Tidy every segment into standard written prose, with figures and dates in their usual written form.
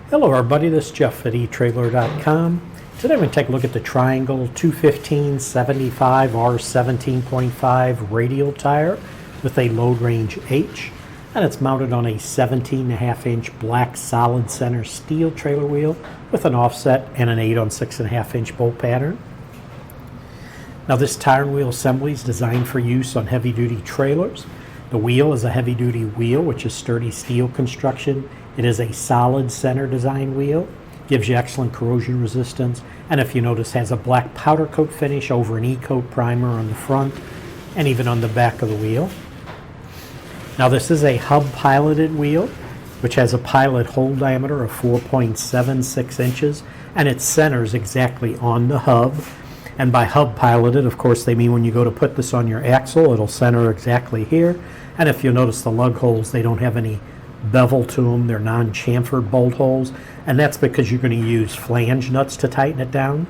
Hello everybody, this is Jeff at etrailer.com. Today I'm going to take a look at the Triangle 215/75 R17.5 radial tire with a load range H, and it's mounted on a 17.5-inch black solid center steel trailer wheel with an offset and an 8 on 6.5-inch bolt pattern. Now this tire and wheel assembly is designed for use on heavy-duty trailers. The wheel is a heavy-duty wheel, which is sturdy steel construction. It is a solid center design wheel, gives you excellent corrosion resistance, and if you notice has a black powder coat finish over an E-coat primer on the front and even on the back of the wheel. Now this is a hub piloted wheel, which has a pilot hole diameter of 4.76 inches, and it centers exactly on the hub. And by hub piloted, of course, they mean when you go to put this on your axle, it'll center exactly here. And if you notice the lug holes, they don't have any bevel to them. They're non-chamfered bolt holes. And that's because you're going to use flange nuts to tighten it down.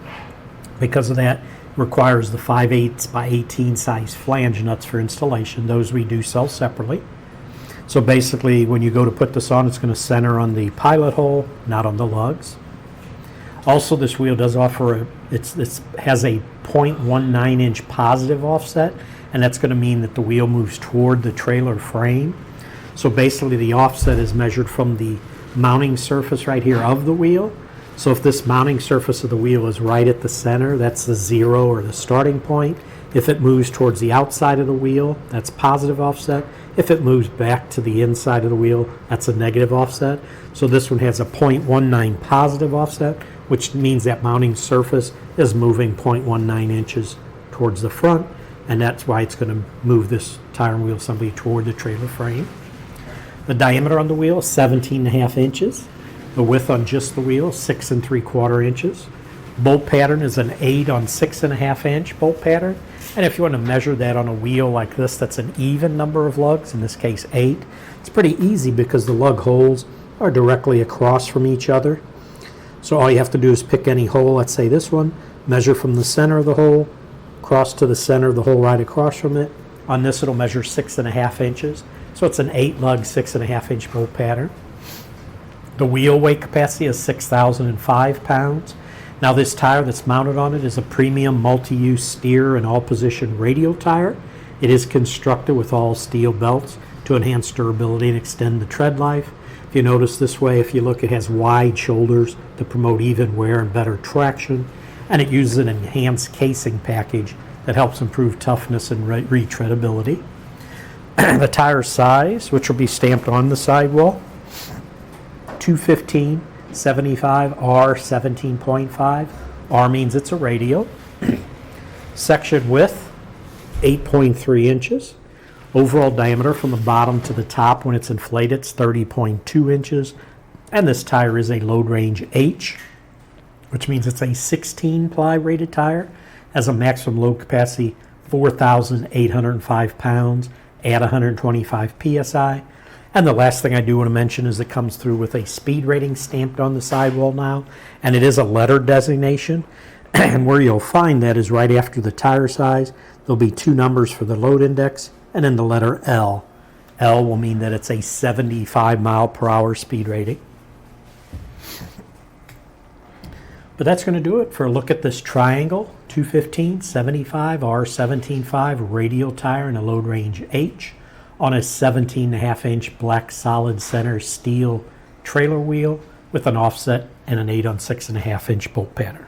Because of that, it requires the 5/8 by 18 size flange nuts for installation. Those we do sell separately. So basically, when you go to put this on, it's going to center on the pilot hole, not on the lugs. Also, this wheel does offer it has a 0.19 inch positive offset, and that's going to mean that the wheel moves toward the trailer frame. So basically the offset is measured from the mounting surface right here of the wheel. So if this mounting surface of the wheel is right at the center, that's the zero or the starting point. If it moves towards the outside of the wheel, that's positive offset. If it moves back to the inside of the wheel, that's a negative offset. So this one has a 0.19 positive offset, which means that mounting surface is moving 0.19 inches towards the front, and that's why it's going to move this tire and wheel assembly toward the trailer frame. The diameter on the wheel is 17.5 inches. The width on just the wheel is 6 3/4 inches. Bolt pattern is an 8 on 6.5 inch bolt pattern. And if you want to measure that on a wheel like this, that's an even number of lugs, in this case 8. It's pretty easy because the lug holes are directly across from each other. So all you have to do is pick any hole, let's say this one, measure from the center of the hole, cross to the center of the hole right across from it. On this it'll measure 6.5 inches. So it's an 8 lug, 6.5 inch bolt pattern. The wheel weight capacity is 6,005 pounds. Now this tire that's mounted on it is a premium multi-use steer and all-position radial tire. It is constructed with all steel belts to enhance durability and extend the tread life. If you notice this way, if you look, it has wide shoulders to promote even wear and better traction, and it uses an enhanced casing package that helps improve toughness and retreadability. The tire size, which will be stamped on the sidewall, 215/75 R17.5. R means it's a radial. Section width, 8.3 inches. Overall diameter from the bottom to the top when it's inflated, it's 30.2 inches. And this tire is a load range H, which means it's a 16-ply rated tire, has a maximum load capacity 4,805 pounds at 125 psi. And the last thing I do want to mention is it comes through with a speed rating stamped on the sidewall now, and it is a letter designation. And where you'll find that is right after the tire size. There'll be 2 numbers for the load index and then the letter L. L will mean that it's a 75 mile per hour speed rating. But that's going to do it for a look at this Triangle 215/75 R17.5 radial tire in a load range H on a 17.5 inch black solid center steel trailer wheel with an offset and an 8 on 6.5 inch bolt pattern.